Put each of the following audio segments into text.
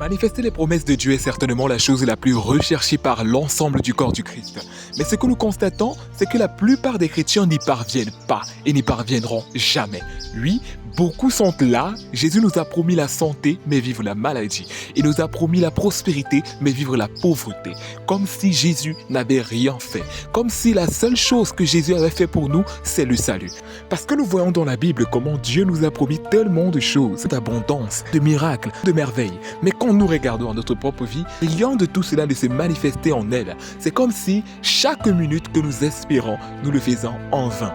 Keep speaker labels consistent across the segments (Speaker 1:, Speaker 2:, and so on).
Speaker 1: Manifester les promesses de Dieu est certainement la chose la plus recherchée par l'ensemble du corps du Christ. Mais ce que nous constatons, c'est que la plupart des chrétiens n'y parviennent pas et n'y parviendront jamais. Oui, beaucoup sont là. Jésus nous a promis la santé, mais vivre la maladie. Il nous a promis la prospérité, mais vivre la pauvreté. Comme si Jésus n'avait rien fait. Comme si la seule chose que Jésus avait fait pour nous, c'est le salut. Parce que nous voyons dans la Bible comment Dieu nous a promis tellement de choses, d'abondance, de miracles, de merveilles. Mais quand nous regardons à notre propre vie, rien de tout cela ne s'est manifesté en elle. C'est comme si chaque minute que nous espérons, nous le faisons en vain.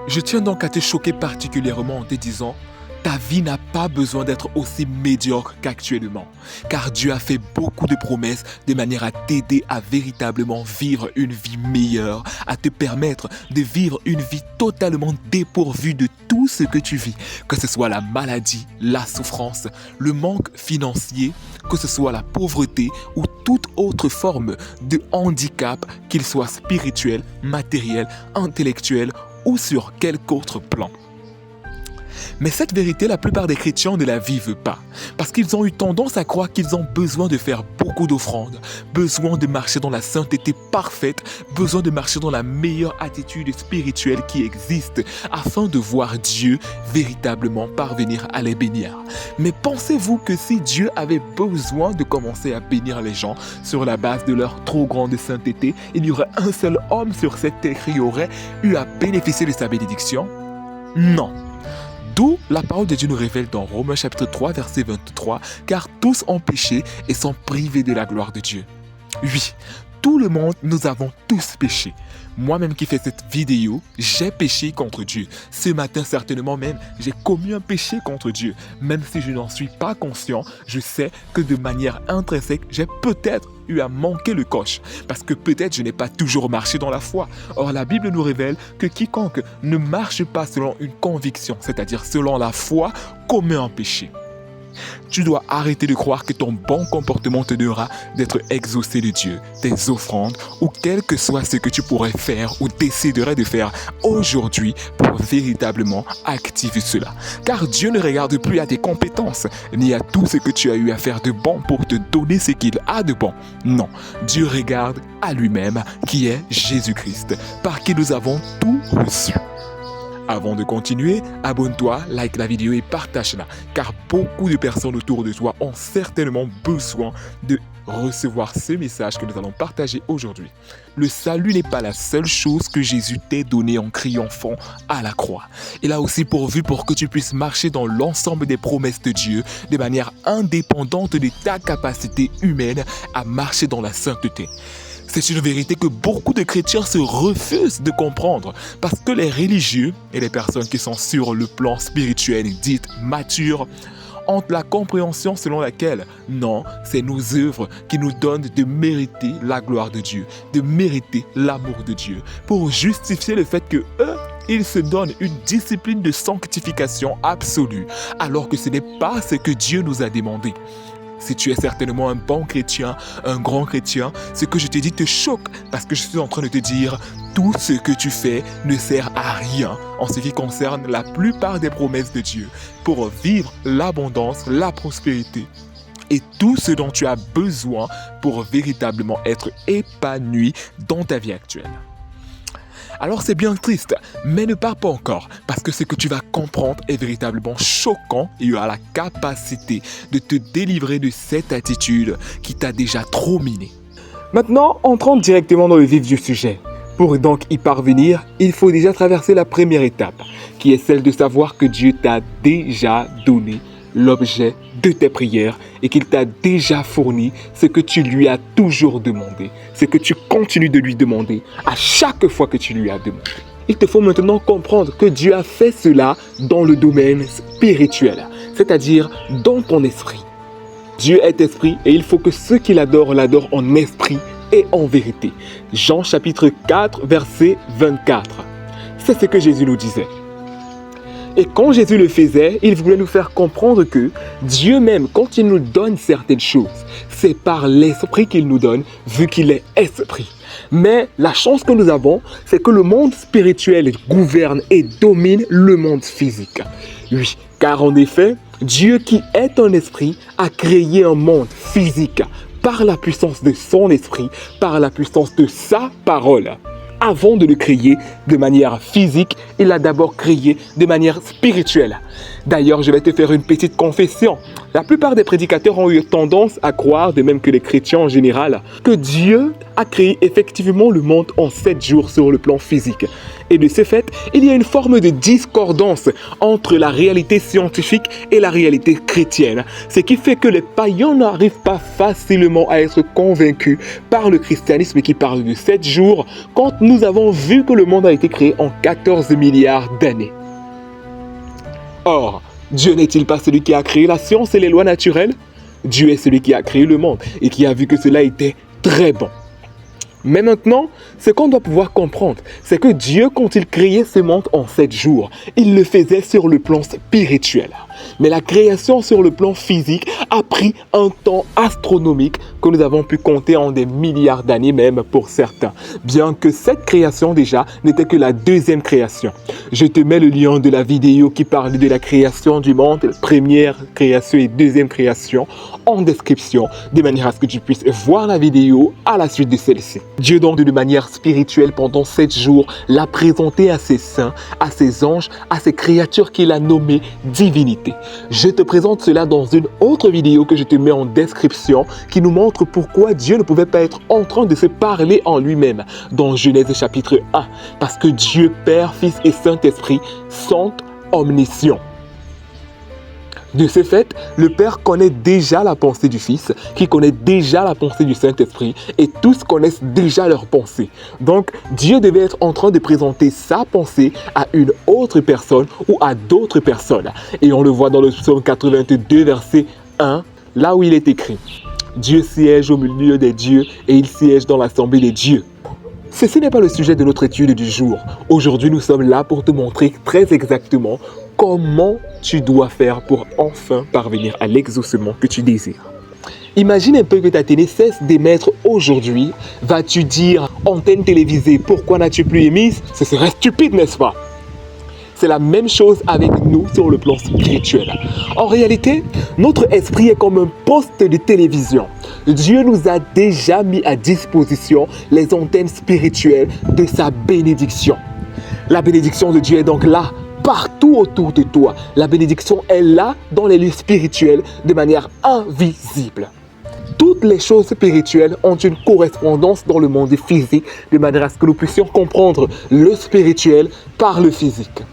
Speaker 1: Je tiens donc à te choquer particulièrement en te disant, ta vie n'a pas besoin d'être aussi médiocre qu'actuellement, car Dieu a fait beaucoup de promesses de manière à t'aider à véritablement vivre une vie meilleure, à te permettre de vivre une vie totalement dépourvue de tout ce que tu vis, que ce soit la maladie, la souffrance, le manque financier, que ce soit la pauvreté ou toute autre forme de handicap, qu'il soit spirituel, matériel, intellectuel ou sur quelque autre plan. Mais cette vérité, la plupart des chrétiens ne la vivent pas, parce qu'ils ont eu tendance à croire qu'ils ont besoin de faire beaucoup d'offrandes, besoin de marcher dans la sainteté parfaite, besoin de marcher dans la meilleure attitude spirituelle qui existe, afin de voir Dieu véritablement parvenir à les bénir. Mais pensez-vous que si Dieu avait besoin de commencer à bénir les gens sur la base de leur trop grande sainteté, il y aurait un seul homme sur cette terre qui aurait eu à bénéficier de sa bénédiction? Non. D'où la parole de Dieu nous révèle dans Romains chapitre 3, verset 23, « Car tous ont péché et sont privés de la gloire de Dieu. » Oui, tout le monde, nous avons tous péché. Moi-même qui fais cette vidéo, j'ai péché contre Dieu. Ce matin, certainement même, j'ai commis un péché contre Dieu. Même si je n'en suis pas conscient, je sais que de manière intrinsèque, j'ai peut-être eu à manquer le coche. Parce que peut-être je n'ai pas toujours marché dans la foi. Or, la Bible nous révèle que quiconque ne marche pas selon une conviction, c'est-à-dire selon la foi, commet un péché. Tu dois arrêter de croire que ton bon comportement te donnera d'être exaucé de Dieu, tes offrandes ou quel que soit ce que tu pourrais faire ou déciderais de faire aujourd'hui pour véritablement activer cela. Car Dieu ne regarde plus à tes compétences, ni à tout ce que tu as eu à faire de bon pour te donner ce qu'il a de bon. Non, Dieu regarde à lui-même qui est Jésus-Christ, par qui nous avons tout reçu. Avant de continuer, abonne-toi, like la vidéo et partage-la, car beaucoup de personnes autour de toi ont certainement besoin de recevoir ce message que nous allons partager aujourd'hui. Le salut n'est pas la seule chose que Jésus t'ait donnée en triomphant à la croix. Il a aussi pourvu pour que tu puisses marcher dans l'ensemble des promesses de Dieu de manière indépendante de ta capacité humaine à marcher dans la sainteté. C'est une vérité que beaucoup de chrétiens se refusent de comprendre parce que les religieux et les personnes qui sont sur le plan spirituel dites matures ont la compréhension selon laquelle non, c'est nos œuvres qui nous donnent de mériter la gloire de Dieu, de mériter l'amour de Dieu, pour justifier le fait que eux, ils se donnent une discipline de sanctification absolue, alors que ce n'est pas ce que Dieu nous a demandé. Si tu es certainement un bon chrétien, un grand chrétien, ce que je te dis te choque parce que je suis en train de te dire tout ce que tu fais ne sert à rien en ce qui concerne la plupart des promesses de Dieu pour vivre l'abondance, la prospérité et tout ce dont tu as besoin pour véritablement être épanoui dans ta vie actuelle. Alors c'est bien triste, mais ne pars pas encore, parce que ce que tu vas comprendre est véritablement choquant et tu as la capacité de te délivrer de cette attitude qui t'a déjà trop miné. Maintenant, entrons directement dans le vif du sujet. Pour donc y parvenir, il faut déjà traverser la première étape, qui est celle de savoir que Dieu t'a déjà donné l'objet de tes prières et qu'il t'a déjà fourni ce que tu lui as toujours demandé, ce que tu continues de lui demander à chaque fois que tu lui as demandé. Il te faut maintenant comprendre que Dieu a fait cela dans le domaine spirituel, c'est-à-dire dans ton esprit. Dieu est esprit et il faut que ceux qui l'adorent en esprit et en vérité. Jean chapitre 4, verset 24. C'est ce que Jésus nous disait. Et quand Jésus le faisait, il voulait nous faire comprendre que Dieu même, quand il nous donne certaines choses, c'est par l'esprit qu'il nous donne, vu qu'il est esprit. Mais la chance que nous avons, c'est que le monde spirituel gouverne et domine le monde physique. Oui, car en effet, Dieu qui est un esprit a créé un monde physique par la puissance de son esprit, par la puissance de sa parole. Avant de le créer de manière physique, il l'a d'abord créé de manière spirituelle. D'ailleurs, je vais te faire une petite confession. La plupart des prédicateurs ont eu tendance à croire, de même que les chrétiens en général, que Dieu a créé effectivement le monde en 7 jours sur le plan physique. Et de ce fait, il y a une forme de discordance entre la réalité scientifique et la réalité chrétienne. Ce qui fait que les païens n'arrivent pas facilement à être convaincus par le christianisme qui parle de 7 jours, quand nous avons vu que le monde a été créé en 14 milliards d'années. Or, Dieu n'est-il pas celui qui a créé la science et les lois naturelles? Dieu est celui qui a créé le monde et qui a vu que cela était très bon. Mais maintenant, ce qu'on doit pouvoir comprendre, c'est que Dieu, quand il créait ce monde en 7 jours, il le faisait sur le plan spirituel. Mais la création sur le plan physique a pris un temps astronomique que nous avons pu compter en des milliards d'années même pour certains. Bien que cette création déjà n'était que la deuxième création. Je te mets le lien de la vidéo qui parle de la création du monde, première création et deuxième création, en description, de manière à ce que tu puisses voir la vidéo à la suite de celle-ci. Dieu donc de manière spirituelle pendant 7 jours l'a présenté à ses saints, à ses anges, à ses créatures qu'il a nommées divinités. Je te présente cela dans une autre vidéo que je te mets en description qui nous montre pourquoi Dieu ne pouvait pas être en train de se parler en lui-même dans Genèse chapitre 1. Parce que Dieu Père, Fils et Saint-Esprit sont omniscients. De ce fait, le Père connaît déjà la pensée du Fils, qui connaît déjà la pensée du Saint-Esprit, et tous connaissent déjà leur pensée. Donc, Dieu devait être en train de présenter sa pensée à une autre personne ou à d'autres personnes. Et on le voit dans le psaume 82, verset 1, là où il est écrit « Dieu siège au milieu des dieux et il siège dans l'assemblée des dieux ». Ceci n'est pas le sujet de notre étude du jour. Aujourd'hui, nous sommes là pour te montrer très exactement comment tu dois faire pour enfin parvenir à l'exaucement que tu désires. Imagine un peu que ta télé cesse d'émettre aujourd'hui. Vas-tu dire antenne télévisée, pourquoi n'as-tu plus émise? Ce serait stupide, n'est-ce pas? C'est la même chose avec nous sur le plan spirituel. En réalité, notre esprit est comme un poste de télévision. Dieu nous a déjà mis à disposition les antennes spirituelles de sa bénédiction. La bénédiction de Dieu est donc là, partout autour de toi. La bénédiction est là dans les lieux spirituels de manière invisible. Toutes les choses spirituelles ont une correspondance dans le monde physique de manière à ce que nous puissions comprendre le spirituel par le physique.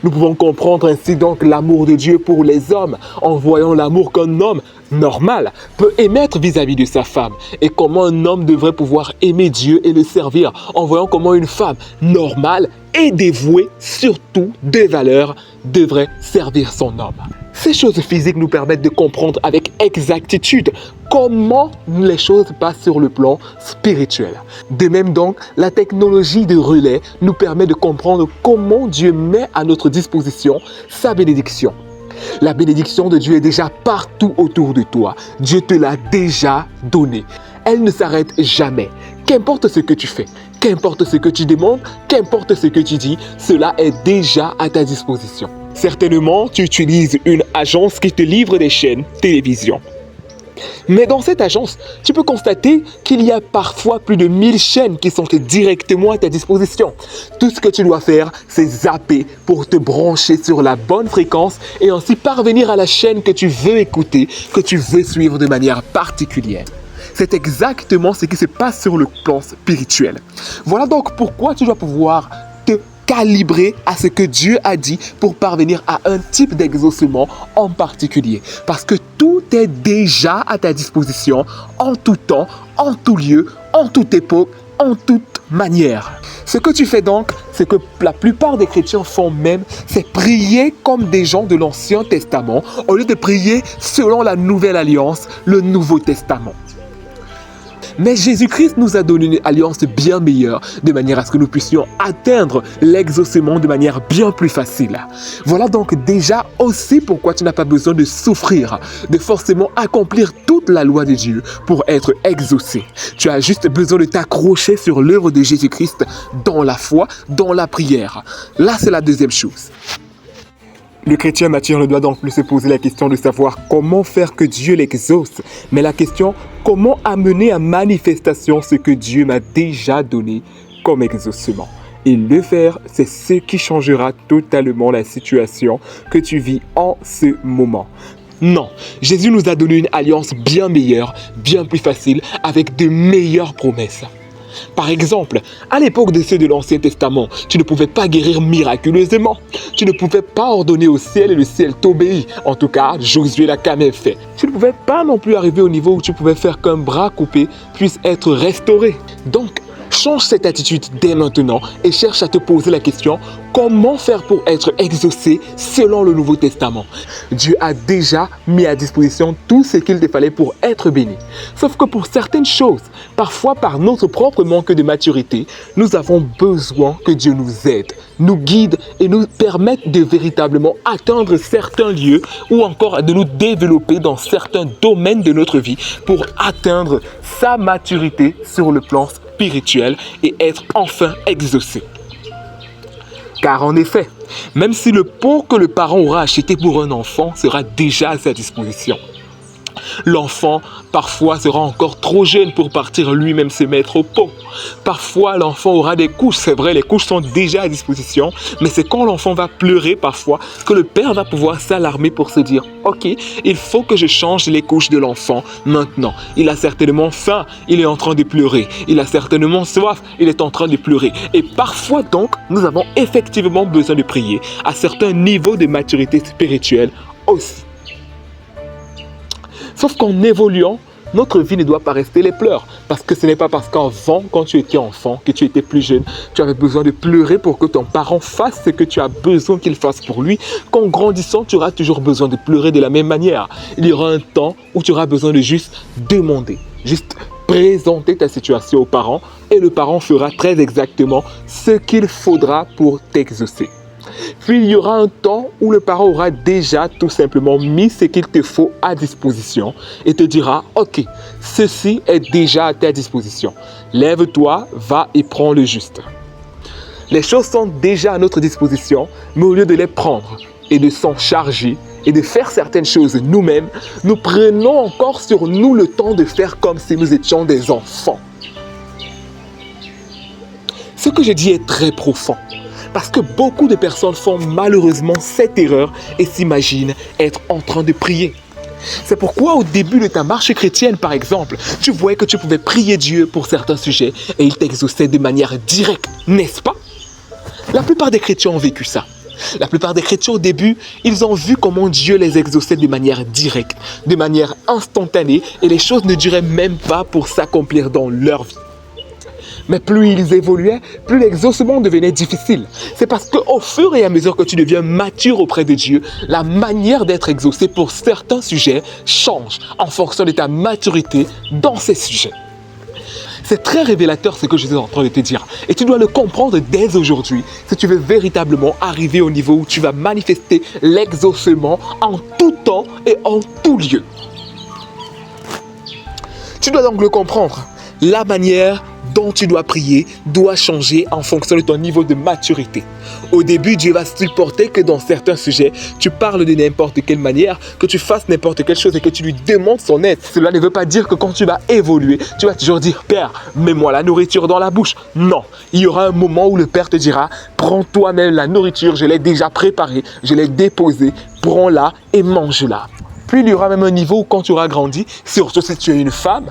Speaker 1: Nous pouvons comprendre ainsi donc l'amour de Dieu pour les hommes en voyant l'amour qu'un homme normal peut émettre vis-à-vis de sa femme et comment un homme devrait pouvoir aimer Dieu et le servir en voyant comment une femme normale et dévouée, surtout de valeur, devrait servir son homme. Ces choses physiques nous permettent de comprendre avec exactitude comment les choses passent sur le plan spirituel. De même donc, la technologie de relais nous permet de comprendre comment Dieu met à notre disposition sa bénédiction. La bénédiction de Dieu est déjà partout autour de toi. Dieu te l'a déjà donnée. Elle ne s'arrête jamais. Qu'importe ce que tu fais, qu'importe ce que tu demandes, qu'importe ce que tu dis, cela est déjà à ta disposition. Certainement, tu utilises une agence qui te livre des chaînes télévision. Mais dans cette agence, tu peux constater qu'il y a parfois plus de 1000 chaînes qui sont directement à ta disposition. Tout ce que tu dois faire, c'est zapper pour te brancher sur la bonne fréquence et ainsi parvenir à la chaîne que tu veux écouter, que tu veux suivre de manière particulière. C'est exactement ce qui se passe sur le plan spirituel. Voilà donc pourquoi tu dois pouvoir te calibrer à ce que Dieu a dit pour parvenir à un type d'exaucement en particulier. Parce que tout est déjà à ta disposition, en tout temps, en tout lieu, en toute époque, en toute manière. Ce que tu fais donc, ce que la plupart des chrétiens font même, c'est prier comme des gens de l'Ancien Testament, au lieu de prier selon la Nouvelle Alliance, le Nouveau Testament. Mais Jésus-Christ nous a donné une alliance bien meilleure, de manière à ce que nous puissions atteindre l'exaucement de manière bien plus facile. Voilà donc déjà aussi pourquoi tu n'as pas besoin de souffrir, de forcément accomplir toute la loi de Dieu pour être exaucé. Tu as juste besoin de t'accrocher sur l'œuvre de Jésus-Christ dans la foi, dans la prière. Là, c'est la deuxième chose. Le chrétien mature ne doit donc plus se poser la question de savoir comment faire que Dieu l'exauce, mais la question comment amener à manifestation ce que Dieu m'a déjà donné comme exaucement. Et le faire, c'est ce qui changera totalement la situation que tu vis en ce moment. Non, Jésus nous a donné une alliance bien meilleure, bien plus facile, avec de meilleures promesses. Par exemple, à l'époque de ceux de l'Ancien Testament, tu ne pouvais pas guérir miraculeusement. Tu ne pouvais pas ordonner au ciel et le ciel t'obéit. En tout cas, Josué l'a quand même fait. Tu ne pouvais pas non plus arriver au niveau où tu pouvais faire qu'un bras coupé puisse être restauré. Donc, change cette attitude dès maintenant et cherche à te poser la question comment faire pour être exaucé selon le Nouveau Testament. Dieu a déjà mis à disposition tout ce qu'il te fallait pour être béni. Sauf que pour certaines choses, parfois par notre propre manque de maturité, nous avons besoin que Dieu nous aide, nous guide et nous permette de véritablement atteindre certains lieux ou encore de nous développer dans certains domaines de notre vie pour atteindre sa maturité sur le plan spirituel et être enfin exaucé. Car en effet, même si le pot que le parent aura acheté pour un enfant sera déjà à sa disposition, l'enfant, parfois, sera encore trop jeune pour partir lui-même se mettre au pot. Parfois, l'enfant aura des couches. C'est vrai, les couches sont déjà à disposition, mais c'est quand l'enfant va pleurer parfois que le père va pouvoir s'alarmer pour se dire « Ok, il faut que je change les couches de l'enfant maintenant. Il a certainement faim, il est en train de pleurer. Il a certainement soif, il est en train de pleurer. » Et parfois donc, nous avons effectivement besoin de prier à certains niveaux de maturité spirituelle aussi. Sauf qu'en évoluant, notre vie ne doit pas rester les pleurs. Parce que ce n'est pas parce qu'avant, quand tu étais enfant, que tu étais plus jeune, tu avais besoin de pleurer pour que ton parent fasse ce que tu as besoin qu'il fasse pour lui, qu'en grandissant, tu auras toujours besoin de pleurer de la même manière. Il y aura un temps où tu auras besoin de juste demander, juste présenter ta situation au parent et le parent fera très exactement ce qu'il faudra pour t'exaucer. Puis il y aura un temps où le parent aura déjà tout simplement mis ce qu'il te faut à disposition et te dira « Ok, ceci est déjà à ta disposition. Lève-toi, va et prends le juste. » Les choses sont déjà à notre disposition, mais au lieu de les prendre et de s'en charger et de faire certaines choses nous-mêmes, nous prenons encore sur nous le temps de faire comme si nous étions des enfants. Ce que je dis est très profond. Parce que beaucoup de personnes font malheureusement cette erreur et s'imaginent être en train de prier. C'est pourquoi au début de ta marche chrétienne, par exemple, tu voyais que tu pouvais prier Dieu pour certains sujets et il t'exauçait de manière directe, n'est-ce pas? La plupart des chrétiens ont vécu ça. La plupart des chrétiens au début, ils ont vu comment Dieu les exauçait de manière directe, de manière instantanée et les choses ne duraient même pas pour s'accomplir dans leur vie. Mais plus ils évoluaient, plus l'exaucement devenait difficile. C'est parce qu'au fur et à mesure que tu deviens mature auprès de Dieu, la manière d'être exaucé pour certains sujets change en fonction de ta maturité dans ces sujets. C'est très révélateur ce que je suis en train de te dire. Et tu dois le comprendre dès aujourd'hui si tu veux véritablement arriver au niveau où tu vas manifester l'exaucement en tout temps et en tout lieu. Tu dois donc le comprendre. La manière dont tu dois prier doit changer en fonction de ton niveau de maturité. Au début, Dieu va supporter que dans certains sujets, tu parles de n'importe quelle manière, que tu fasses n'importe quelle chose et que tu lui demandes son aide. Cela ne veut pas dire que quand tu vas évoluer, tu vas toujours dire « Père, mets-moi la nourriture dans la bouche ». Non, il y aura un moment où le Père te dira « Prends toi-même la nourriture, je l'ai déjà préparée, je l'ai déposée, prends-la et mange-la ». Puis il y aura même un niveau où quand tu auras grandi, surtout si tu es une femme,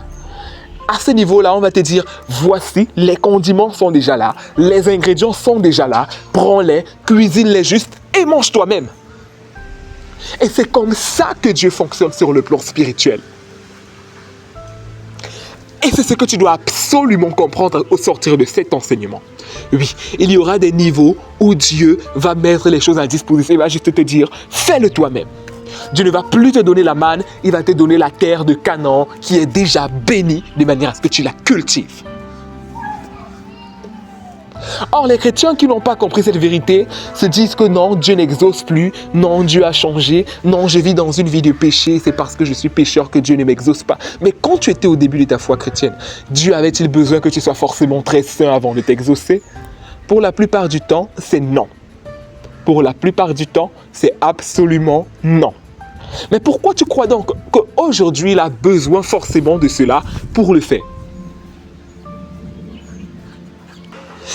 Speaker 1: à ce niveau-là, on va te dire, voici, les condiments sont déjà là, les ingrédients sont déjà là, prends-les, cuisine-les juste et mange toi-même. Et c'est comme ça que Dieu fonctionne sur le plan spirituel. Et c'est ce que tu dois absolument comprendre au sortir de cet enseignement. Oui, il y aura des niveaux où Dieu va mettre les choses à disposition, il va juste te dire, fais-le toi-même. Dieu ne va plus te donner la manne, il va te donner la terre de Canaan qui est déjà bénie de manière à ce que tu la cultives. Or, les chrétiens qui n'ont pas compris cette vérité se disent que non, Dieu n'exauce plus, non, Dieu a changé, non, je vis dans une vie de péché, c'est parce que je suis pécheur que Dieu ne m'exauce pas. Mais quand tu étais au début de ta foi chrétienne, Dieu avait-il besoin que tu sois forcément très saint avant de t'exaucer? Pour la plupart du temps, c'est non. Pour la plupart du temps, c'est absolument non. Mais pourquoi tu crois donc qu'aujourd'hui, il a besoin forcément de cela pour le faire?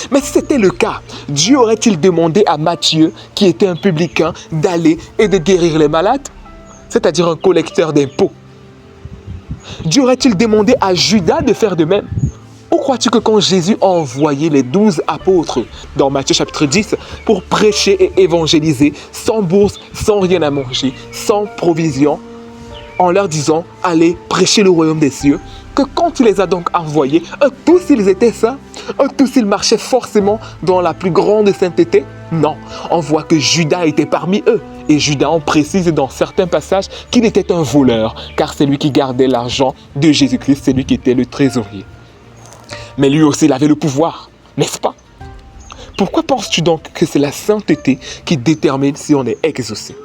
Speaker 1: Mais si c'était le cas, Dieu aurait-il demandé à Matthieu, qui était un publicain, d'aller et de guérir les malades, c'est-à-dire un collecteur d'impôts? Dieu aurait-il demandé à Judas de faire de même? Ou crois-tu que quand Jésus a envoyé les 12 apôtres dans Matthieu chapitre 10 pour prêcher et évangéliser sans bourse, sans rien à manger, sans provision, en leur disant « Allez prêcher le royaume des cieux », que quand il les a donc envoyés, tous ils étaient saints, tous ils marchaient forcément dans la plus grande sainteté? Non, on voit que Judas était parmi eux. Et Judas, on précise dans certains passages qu'il était un voleur, car c'est lui qui gardait l'argent de Jésus-Christ, c'est lui qui était le trésorier. Mais lui aussi, il avait le pouvoir, n'est-ce pas? Pourquoi penses-tu donc que c'est la sainteté qui détermine si on est exaucé?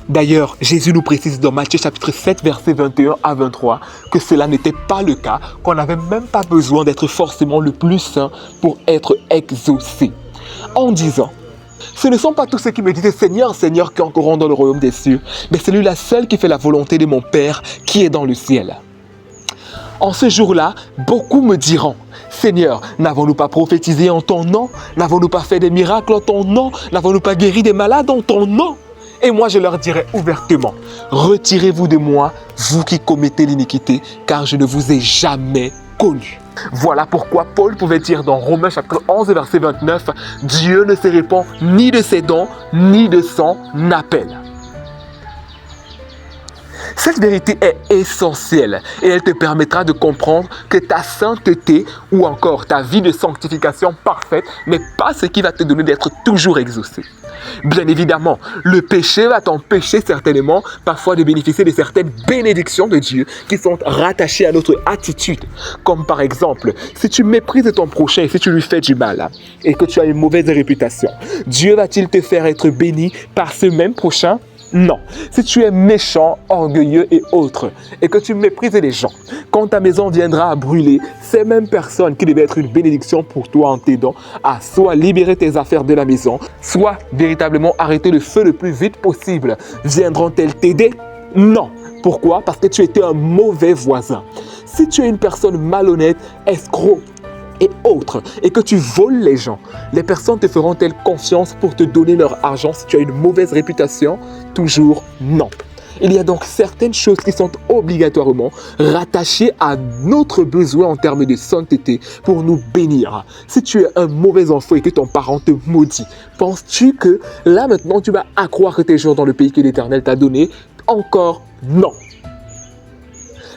Speaker 1: D'ailleurs, Jésus nous précise dans Matthieu chapitre 7, versets 21 à 23, que cela n'était pas le cas, qu'on n'avait même pas besoin d'être forcément le plus saint pour être exaucé. En disant, ce ne sont pas tous ceux qui me disent Seigneur, Seigneur, qui entreront dans le royaume des cieux, mais celui-là seul qui fait la volonté de mon Père qui est dans le ciel. En ce jour-là, beaucoup me diront, Seigneur, n'avons-nous pas prophétisé en ton nom? N'avons-nous pas fait des miracles en ton nom? N'avons-nous pas guéri des malades en ton nom? Et moi, je leur dirai ouvertement, retirez-vous de moi, vous qui commettez l'iniquité, car je ne vous ai jamais connu. Voilà pourquoi Paul pouvait dire dans Romains chapitre 11, verset 29, Dieu ne se répand ni de ses dons, ni de son appel. Cette vérité est essentielle et elle te permettra de comprendre que ta sainteté ou encore ta vie de sanctification parfaite n'est pas ce qui va te donner d'être toujours exaucé. Bien évidemment, le péché va t'empêcher certainement parfois de bénéficier de certaines bénédictions de Dieu qui sont rattachées à notre attitude. Comme par exemple, si tu méprises ton prochain et si tu lui fais du mal et que tu as une mauvaise réputation, Dieu va-t-il te faire être béni par ce même prochain? Non. Si tu es méchant, orgueilleux et autres, et que tu méprises les gens, quand ta maison viendra à brûler, ces mêmes personnes qui devaient être une bénédiction pour toi en t'aidant à soit libérer tes affaires de la maison, soit véritablement arrêter le feu le plus vite possible, viendront-elles t'aider? Non. Pourquoi? Parce que tu étais un mauvais voisin. Si tu es une personne malhonnête, escroc, et autres, et que tu voles les gens, les personnes te feront-elles confiance pour te donner leur argent si tu as une mauvaise réputation? Toujours non. Il y a donc certaines choses qui sont obligatoirement rattachées à notre besoin en termes de sainteté pour nous bénir. Si tu es un mauvais enfant et que ton parent te maudit, penses-tu que là maintenant tu vas accroître tes jours dans le pays que l'Éternel t'a donné? Encore non.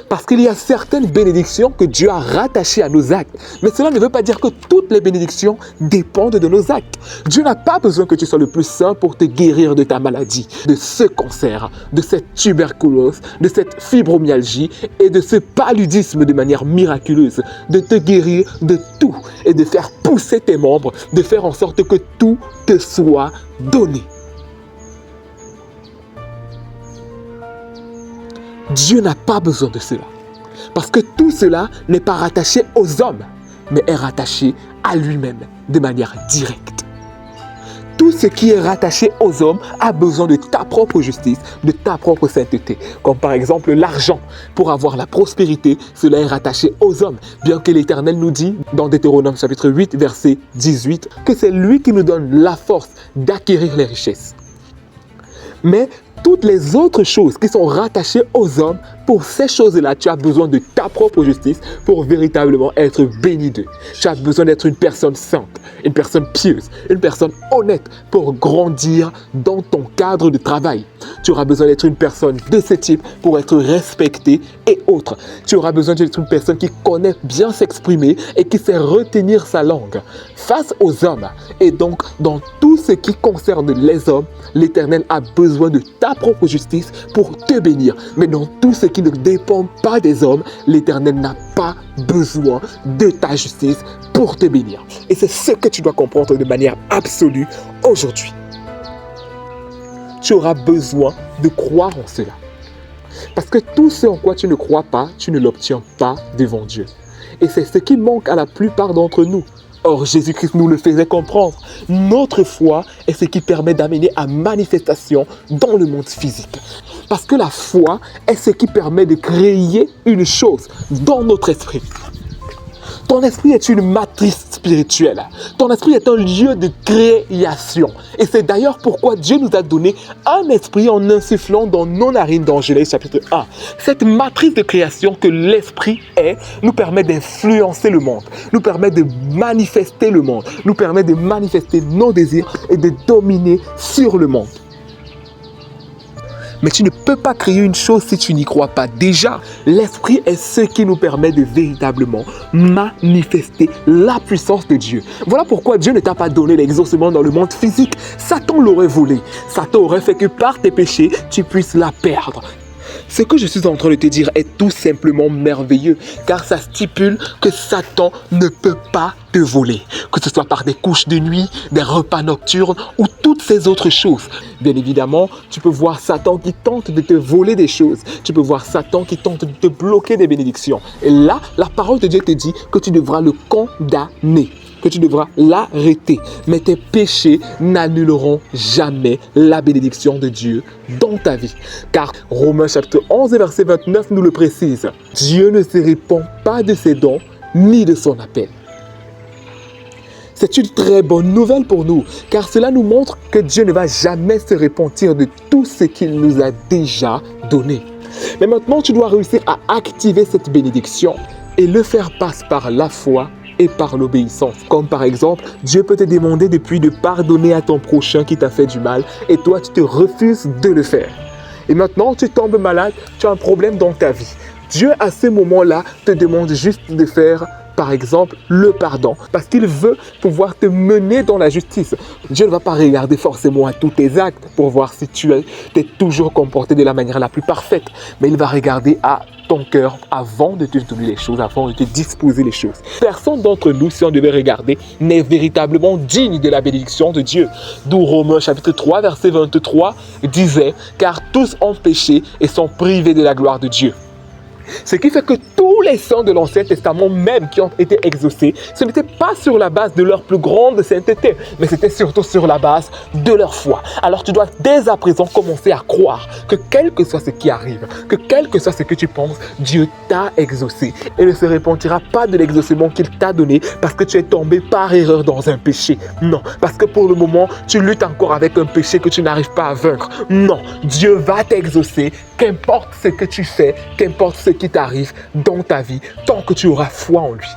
Speaker 1: Parce qu'il y a certaines bénédictions que Dieu a rattachées à nos actes. Mais cela ne veut pas dire que toutes les bénédictions dépendent de nos actes. Dieu n'a pas besoin que tu sois le plus saint pour te guérir de ta maladie, de ce cancer, de cette tuberculose, de cette fibromyalgie et de ce paludisme de manière miraculeuse, de te guérir de tout et de faire pousser tes membres, de faire en sorte que tout te soit donné. Dieu n'a pas besoin de cela. Parce que tout cela n'est pas rattaché aux hommes, mais est rattaché à lui-même de manière directe. Tout ce qui est rattaché aux hommes a besoin de ta propre justice, de ta propre sainteté. Comme par exemple l'argent. Pour avoir la prospérité, cela est rattaché aux hommes. Bien que l'Éternel nous dit dans Deutéronome chapitre 8, verset 18, que c'est lui qui nous donne la force d'acquérir les richesses. Mais toutes les autres choses qui sont rattachées aux hommes, pour ces choses-là, tu as besoin de ta propre justice pour véritablement être béni d'eux. Tu as besoin d'être une personne sainte, une personne pieuse, une personne honnête pour grandir dans ton cadre de travail. Tu auras besoin d'être une personne de ce type pour être respecté et autres. Tu auras besoin d'être une personne qui connaît bien s'exprimer et qui sait retenir sa langue face aux hommes. Et donc, dans tout ce qui concerne les hommes, l'Éternel a besoin de ta propre justice pour te bénir. Mais dans tout ce qui ne dépend pas des hommes, l'Éternel n'a pas besoin de ta justice pour te bénir. Et c'est ce que tu dois comprendre de manière absolue aujourd'hui. Tu auras besoin de croire en cela. Parce que tout ce en quoi tu ne crois pas, tu ne l'obtiens pas devant Dieu. Et c'est ce qui manque à la plupart d'entre nous. Or, Jésus-Christ nous le faisait comprendre. Notre foi est ce qui permet d'amener à manifestation dans le monde physique. Parce que la foi est ce qui permet de créer une chose dans notre esprit. Ton esprit est une matrice spirituelle. Ton esprit est un lieu de création. Et c'est d'ailleurs pourquoi Dieu nous a donné un esprit en insufflant dans nos narines dans Genèse chapitre 1. Cette matrice de création que l'esprit est nous permet d'influencer le monde, nous permet de manifester le monde, nous permet de manifester nos désirs et de dominer sur le monde. Mais tu ne peux pas créer une chose si tu n'y crois pas. Déjà, l'esprit est ce qui nous permet de véritablement manifester la puissance de Dieu. Voilà pourquoi Dieu ne t'a pas donné l'exaucement dans le monde physique. Satan l'aurait volé. Satan aurait fait que par tes péchés, tu puisses la perdre. Ce que je suis en train de te dire est tout simplement merveilleux, car ça stipule que Satan ne peut pas te voler, que ce soit par des couches de nuit, des repas nocturnes ou toutes ces autres choses. Bien évidemment, tu peux voir Satan qui tente de te voler des choses, tu peux voir Satan qui tente de te bloquer des bénédictions. Et là, la parole de Dieu te dit que tu devras le condamner, que tu devras l'arrêter. Mais tes péchés n'annuleront jamais la bénédiction de Dieu dans ta vie. Car Romains chapitre 11 et verset 29 nous le précise. Dieu ne se répand pas de ses dons ni de son appel. C'est une très bonne nouvelle pour nous, car cela nous montre que Dieu ne va jamais se repentir de tout ce qu'il nous a déjà donné. Mais maintenant, tu dois réussir à activer cette bénédiction et le faire passer par la foi et par l'obéissance. Comme par exemple, Dieu peut te demander depuis de pardonner à ton prochain qui t'a fait du mal et toi, tu te refuses de le faire. Et maintenant, tu tombes malade, tu as un problème dans ta vie. Dieu, à ce moment-là, te demande juste de faire, par exemple, le pardon, parce qu'il veut pouvoir te mener dans la justice. Dieu ne va pas regarder forcément à tous tes actes pour voir si tu t'es toujours comporté de la manière la plus parfaite, mais il va regarder à ton cœur avant de te donner les choses, avant de te disposer les choses. Personne d'entre nous, si on devait regarder, n'est véritablement digne de la bénédiction de Dieu. D'où Romains chapitre 3, verset 23 disait « Car tous ont péché et sont privés de la gloire de Dieu ». Ce qui fait que tous les saints de l'Ancien Testament même qui ont été exaucés, ce n'était pas sur la base de leur plus grande sainteté, mais c'était surtout sur la base de leur foi. Alors tu dois dès à présent commencer à croire que quel que soit ce qui arrive, que quel que soit ce que tu penses, Dieu t'a exaucé et ne se repentira pas de l'exaucement qu'il t'a donné parce que tu es tombé par erreur dans un péché. Non, parce que pour le moment, tu luttes encore avec un péché que tu n'arrives pas à vaincre. Non, Dieu va t'exaucer, qu'importe ce que tu fais, qu'importe ce qui t'arrive dans ta vie, tant que tu auras foi en lui.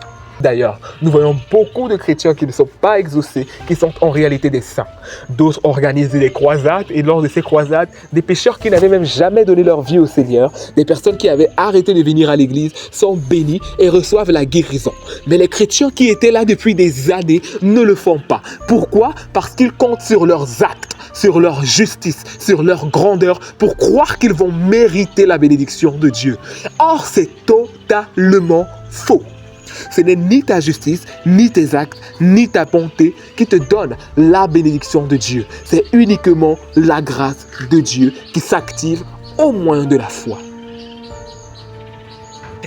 Speaker 1: D'ailleurs, nous voyons beaucoup de chrétiens qui ne sont pas exaucés, qui sont en réalité des saints. D'autres organisent des croisades et lors de ces croisades, des pécheurs qui n'avaient même jamais donné leur vie au Seigneur, des personnes qui avaient arrêté de venir à l'église sont bénies et reçoivent la guérison. Mais les chrétiens qui étaient là depuis des années ne le font pas. Pourquoi? Parce qu'ils comptent sur leurs actes, sur leur justice, sur leur grandeur pour croire qu'ils vont mériter la bénédiction de Dieu. Or, c'est totalement faux. Ce n'est ni ta justice, ni tes actes, ni ta bonté qui te donnent la bénédiction de Dieu. C'est uniquement la grâce de Dieu qui s'active au moyen de la foi.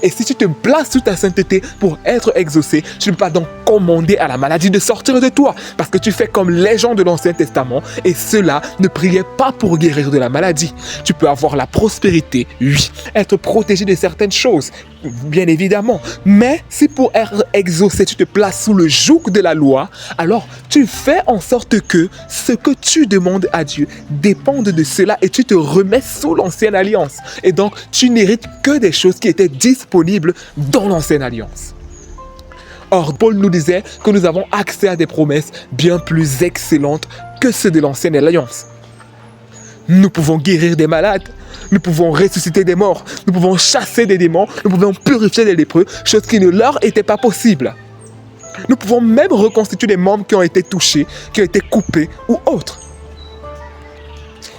Speaker 1: Et si tu te places sous ta sainteté pour être exaucé, tu ne peux pas donc commander à la maladie de sortir de toi. Parce que tu fais comme les gens de l'Ancien Testament et ceux-là ne priaient pas pour guérir de la maladie. Tu peux avoir la prospérité, oui, être protégé de certaines choses, bien évidemment. Mais si pour être exaucé, tu te places sous le joug de la loi, alors tu fais en sorte que ce que tu demandes à Dieu dépende de cela et tu te remets sous l'ancienne alliance. Et donc, tu n'hérites que des choses qui étaient disponibles dans l'ancienne alliance. Or, Paul nous disait que nous avons accès à des promesses bien plus excellentes que ceux de l'ancienne alliance. Nous pouvons guérir des malades, nous pouvons ressusciter des morts, nous pouvons chasser des démons, nous pouvons purifier des lépreux, chose qui ne leur était pas possible. Nous pouvons même reconstituer des membres qui ont été touchés, qui ont été coupés ou autres.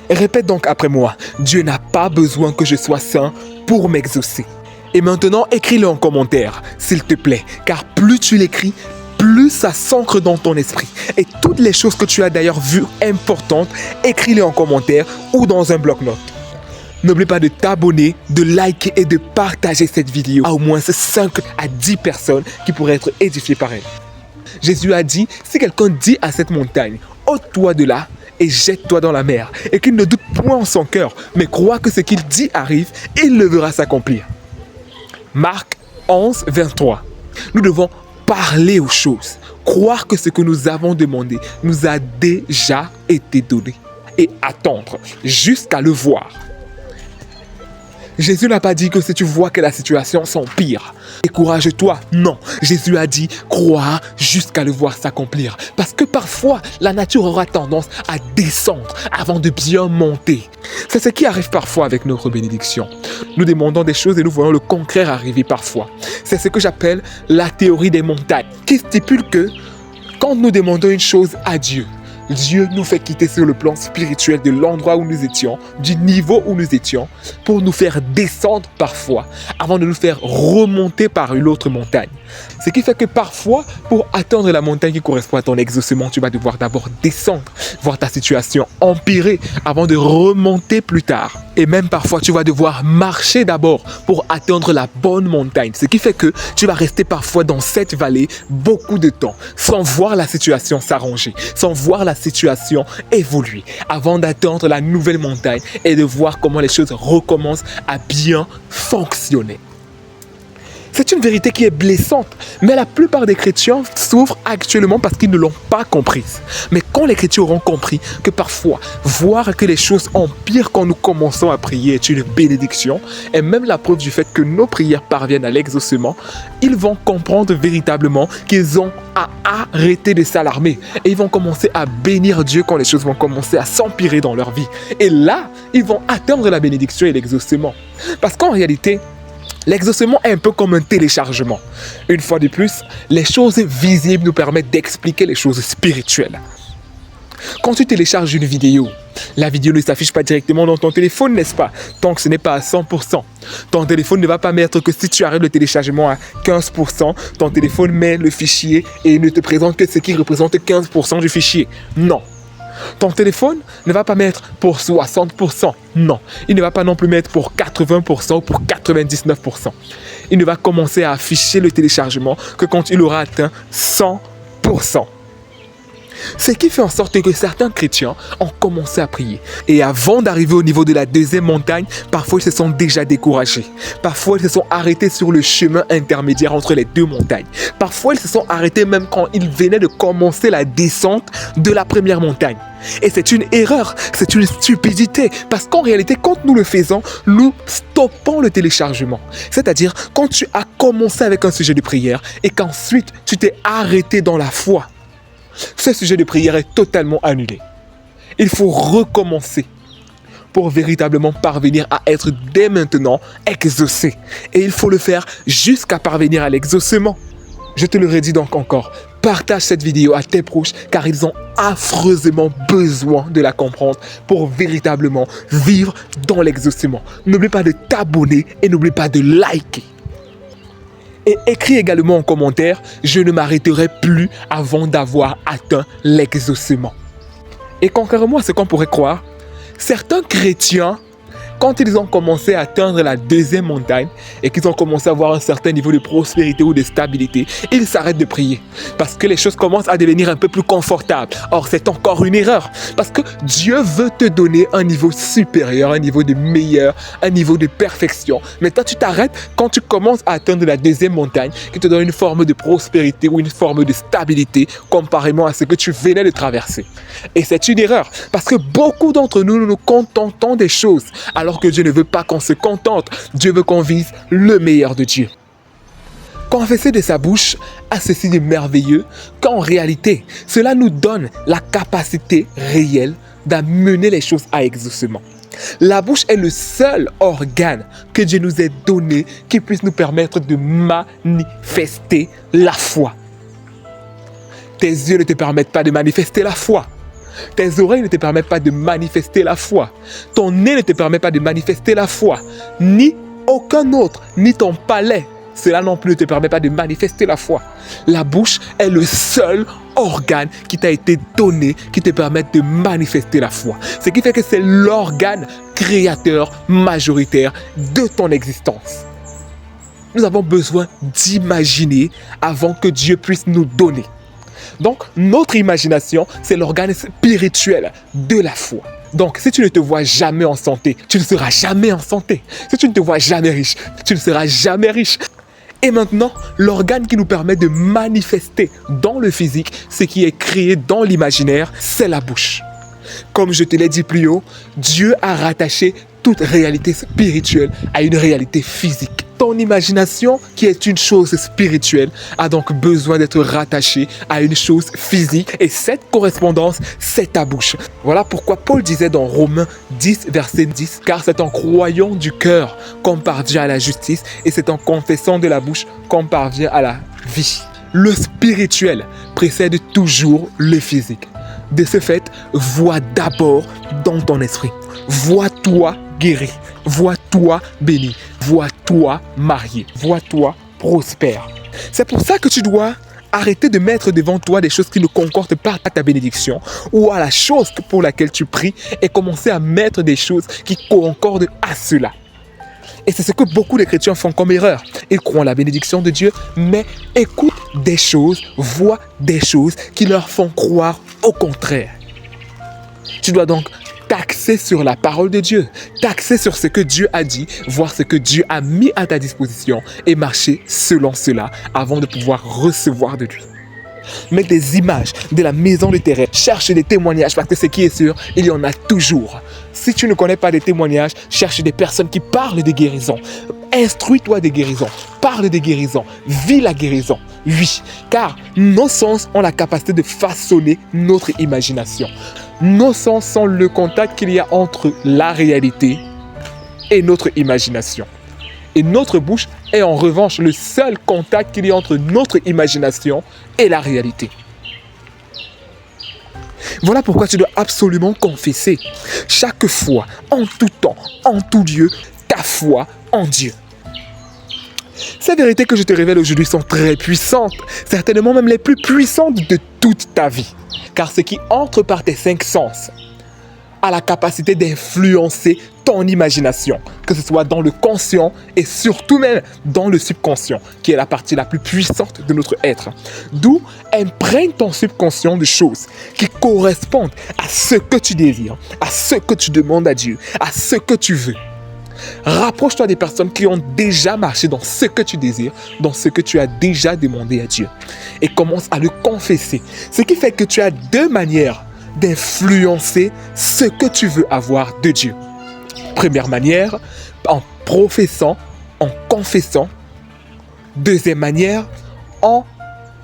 Speaker 1: Répète donc après moi, Dieu n'a pas besoin que je sois saint pour m'exaucer. Et maintenant, écris-le en commentaire, s'il te plaît, car plus tu l'écris, plus ça s'ancre dans ton esprit. Et toutes les choses que tu as d'ailleurs vues importantes, écris-les en commentaire ou dans un bloc-notes. N'oublie pas de t'abonner, de liker et de partager cette vidéo à au moins 5 à 10 personnes qui pourraient être édifiées par elle. Jésus a dit, si quelqu'un dit à cette montagne, ôte-toi de là et jette-toi dans la mer, et qu'il ne doute point en son cœur, mais croit que ce qu'il dit arrive, il le verra s'accomplir. Marc 11, 23. Nous devons parler aux choses, croire que ce que nous avons demandé nous a déjà été donné et attendre jusqu'à le voir. Jésus n'a pas dit que si tu vois que la situation s'empire, décourage-toi. Non, Jésus a dit croire jusqu'à le voir s'accomplir. Parce que parfois, la nature aura tendance à descendre avant de bien monter. C'est ce qui arrive parfois avec notre bénédiction. Nous demandons des choses et nous voyons le contraire arriver parfois. C'est ce que j'appelle la théorie des montagnes, qui stipule que quand nous demandons une chose à Dieu, Dieu nous fait quitter sur le plan spirituel de l'endroit où nous étions, du niveau où nous étions, pour nous faire descendre parfois, avant de nous faire remonter par une autre montagne. Ce qui fait que parfois, pour atteindre la montagne qui correspond à ton exaucement, tu vas devoir d'abord descendre, voir ta situation empirer, avant de remonter plus tard. Et même parfois, tu vas devoir marcher d'abord pour atteindre la bonne montagne. Ce qui fait que tu vas rester parfois dans cette vallée beaucoup de temps, sans voir la situation s'arranger, sans voir la situation évoluer, avant d'atteindre la nouvelle montagne et de voir comment les choses recommencent à bien fonctionner. C'est une vérité qui est blessante, mais la plupart des chrétiens souffrent actuellement parce qu'ils ne l'ont pas comprise. Mais quand les chrétiens auront compris que parfois, voir que les choses empirent quand nous commençons à prier est une bénédiction, et même la preuve du fait que nos prières parviennent à l'exaucement, ils vont comprendre véritablement qu'ils ont à arrêter de s'alarmer. Et ils vont commencer à bénir Dieu quand les choses vont commencer à s'empirer dans leur vie. Et là, ils vont atteindre la bénédiction et l'exaucement. Parce qu'en réalité, l'exaucement est un peu comme un téléchargement. Une fois de plus, les choses visibles nous permettent d'expliquer les choses spirituelles. Quand tu télécharges une vidéo, la vidéo ne s'affiche pas directement dans ton téléphone, n'est-ce pas? Tant que ce n'est pas à 100%. Ton téléphone ne va pas mettre que si tu arrêtes le téléchargement à 15%, ton téléphone met le fichier et ne te présente que ce qui représente 15% du fichier. Non. Ton téléphone ne va pas mettre pour 60%. Non. Il ne va pas non plus mettre pour 80% ou pour 99%. Il ne va commencer à afficher le téléchargement que quand il aura atteint 100%. Ce qui fait en sorte que certains chrétiens ont commencé à prier. Et avant d'arriver au niveau de la deuxième montagne, parfois ils se sont déjà découragés. Parfois ils se sont arrêtés sur le chemin intermédiaire entre les deux montagnes. Parfois ils se sont arrêtés même quand ils venaient de commencer la descente de la première montagne. Et c'est une erreur, c'est une stupidité. Parce qu'en réalité, quand nous le faisons, nous stoppons le téléchargement. C'est-à-dire, quand tu as commencé avec un sujet de prière et qu'ensuite tu t'es arrêté dans la foi, ce sujet de prière est totalement annulé. Il faut recommencer pour véritablement parvenir à être dès maintenant exaucé. Et il faut le faire jusqu'à parvenir à l'exaucement. Je te le redis donc encore, partage cette vidéo à tes proches car ils ont affreusement besoin de la comprendre pour véritablement vivre dans l'exaucement. N'oublie pas de t'abonner et n'oublie pas de liker. Et écris également en commentaire, je ne m'arrêterai plus avant d'avoir atteint l'exaucement. Et contrairement à ce qu'on pourrait croire, certains chrétiens, quand ils ont commencé à atteindre la deuxième montagne et qu'ils ont commencé à avoir un certain niveau de prospérité ou de stabilité, ils s'arrêtent de prier parce que les choses commencent à devenir un peu plus confortables. Or, c'est encore une erreur parce que Dieu veut te donner un niveau supérieur, un niveau de meilleur, un niveau de perfection. Mais toi, tu t'arrêtes quand tu commences à atteindre la deuxième montagne qui te donne une forme de prospérité ou une forme de stabilité comparément à ce que tu venais de traverser. Et c'est une erreur parce que beaucoup d'entre nous, nous nous contentons des choses alors que Dieu ne veut pas qu'on se contente. Dieu veut qu'on vise le meilleur de Dieu. Confesser de sa bouche a ceci de merveilleux qu'en réalité, cela nous donne la capacité réelle d'amener les choses à exaucement. La bouche est le seul organe que Dieu nous ait donné qui puisse nous permettre de manifester la foi. Tes yeux ne te permettent pas de manifester la foi. Tes oreilles ne te permettent pas de manifester la foi. Ton nez ne te permet pas de manifester la foi. Ni aucun autre, ni ton palais. Cela non plus ne te permet pas de manifester la foi. La bouche est le seul organe qui t'a été donné qui te permet de manifester la foi. Ce qui fait que c'est l'organe créateur majoritaire de ton existence. Nous avons besoin d'imaginer avant que Dieu puisse nous donner. Donc, notre imagination, c'est l'organe spirituel de la foi. Donc, si tu ne te vois jamais en santé, tu ne seras jamais en santé. Si tu ne te vois jamais riche, tu ne seras jamais riche. Et maintenant, l'organe qui nous permet de manifester dans le physique ce qui est créé dans l'imaginaire, c'est la bouche. Comme je te l'ai dit plus haut, Dieu a rattaché toute réalité spirituelle à une réalité physique. Ton imagination, qui est une chose spirituelle, a donc besoin d'être rattachée à une chose physique. Et cette correspondance, c'est ta bouche. Voilà pourquoi Paul disait dans Romains 10, verset 10, « Car c'est en croyant du cœur qu'on parvient à la justice, et c'est en confessant de la bouche qu'on parvient à la vie. » Le spirituel précède toujours le physique. De ce fait, vois d'abord dans ton esprit. Vois-toi guéri. Vois-toi béni. Vois-toi marié. Vois-toi prospère. C'est pour ça que tu dois arrêter de mettre devant toi des choses qui ne concordent pas à ta bénédiction ou à la chose pour laquelle tu pries et commencer à mettre des choses qui concordent à cela. Et c'est ce que beaucoup de chrétiens font comme erreur. Ils croient en la bénédiction de Dieu, mais écoutent des choses, voient des choses qui leur font croire au contraire. Tu dois donc t'axer sur la parole de Dieu, t'axer sur ce que Dieu a dit, voir ce que Dieu a mis à ta disposition et marcher selon cela avant de pouvoir recevoir de lui. Mets des images de la maison de tes rêves, cherche des témoignages parce que ce qui est sûr, il y en a toujours. Si tu ne connais pas des témoignages, cherche des personnes qui parlent de guérison. Instruis-toi des guérisons, parle des guérisons, vis la guérison. Oui, car nos sens ont la capacité de façonner notre imagination. Nos sens sont le contact qu'il y a entre la réalité et notre imagination. Et notre bouche est en revanche le seul contact qu'il y a entre notre imagination et la réalité. Voilà pourquoi tu dois absolument confesser chaque fois, en tout temps, en tout lieu, ta foi en Dieu. Ces vérités que je te révèle aujourd'hui sont très puissantes, certainement même les plus puissantes de toute ta vie. Car ce qui entre par tes 5 sens a la capacité d'influencer ton imagination, que ce soit dans le conscient et surtout même dans le subconscient, qui est la partie la plus puissante de notre être. D'où imprègne ton subconscient de choses qui correspondent à ce que tu désires, à ce que tu demandes à Dieu, à ce que tu veux. Rapproche-toi des personnes qui ont déjà marché dans ce que tu désires, dans ce que tu as déjà demandé à Dieu. Et commence à le confesser. Ce qui fait que tu as 2 manières d'influencer ce que tu veux avoir de Dieu. Première manière, en professant, en confessant. Deuxième manière, en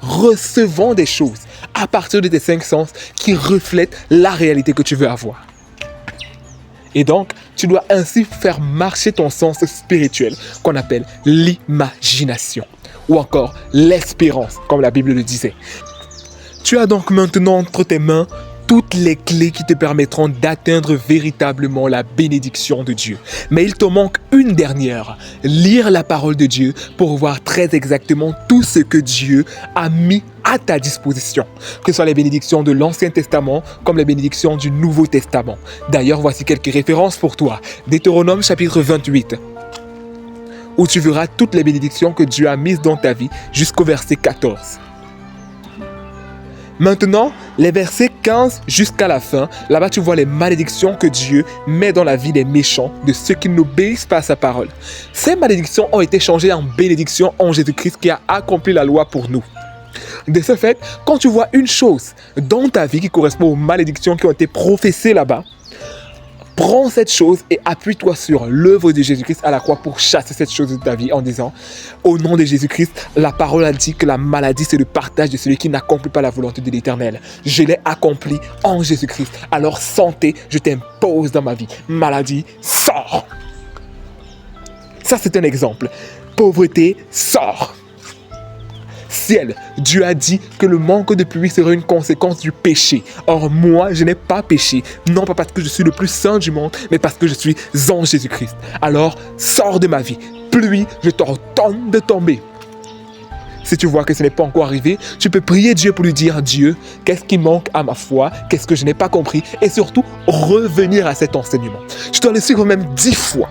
Speaker 1: recevant des choses à partir de tes 5 sens qui reflètent la réalité que tu veux avoir. Et donc, tu dois ainsi faire marcher ton sens spirituel qu'on appelle l'imagination ou encore l'espérance, comme la Bible le disait. Tu as donc maintenant entre tes mains toutes les clés qui te permettront d'atteindre véritablement la bénédiction de Dieu. Mais il te manque une dernière, lire la parole de Dieu pour voir très exactement tout ce que Dieu a mis à ta disposition, que ce soit les bénédictions de l'Ancien Testament comme les bénédictions du Nouveau Testament. D'ailleurs, voici quelques références pour toi. Deutéronome chapitre 28, où tu verras toutes les bénédictions que Dieu a mises dans ta vie jusqu'au verset 14. Maintenant, les versets 15 jusqu'à la fin, là-bas tu vois les malédictions que Dieu met dans la vie des méchants, de ceux qui n'obéissent pas à sa parole. Ces malédictions ont été changées en bénédictions en Jésus-Christ qui a accompli la loi pour nous. De ce fait, quand tu vois une chose dans ta vie qui correspond aux malédictions qui ont été professées là-bas, prends cette chose et appuie-toi sur l'œuvre de Jésus-Christ à la croix pour chasser cette chose de ta vie en disant « Au nom de Jésus-Christ, la parole a dit que la maladie c'est le partage de celui qui n'accomplit pas la volonté de l'Éternel. Je l'ai accompli en Jésus-Christ. Alors santé, je t'impose dans ma vie. Maladie, sors !» Ça c'est un exemple. Pauvreté, sors ! Ciel, Dieu a dit que le manque de pluie serait une conséquence du péché. Or, moi, je n'ai pas péché. Non pas parce que je suis le plus saint du monde, mais parce que je suis en Jésus-Christ. Alors, sors de ma vie. Pluie, je t'ordonne de tomber. Si tu vois que ce n'est pas encore arrivé, tu peux prier Dieu pour lui dire « Dieu, qu'est-ce qui manque à ma foi? Qu'est-ce que je n'ai pas compris? » Et surtout, revenir à cet enseignement. Tu dois le suivre même 10 fois.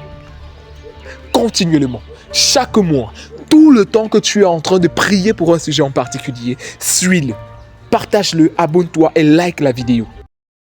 Speaker 1: Continuellement. Chaque mois. Tout le temps que tu es en train de prier pour un sujet en particulier, suis-le. partage-le, abonne-toi et like la vidéo.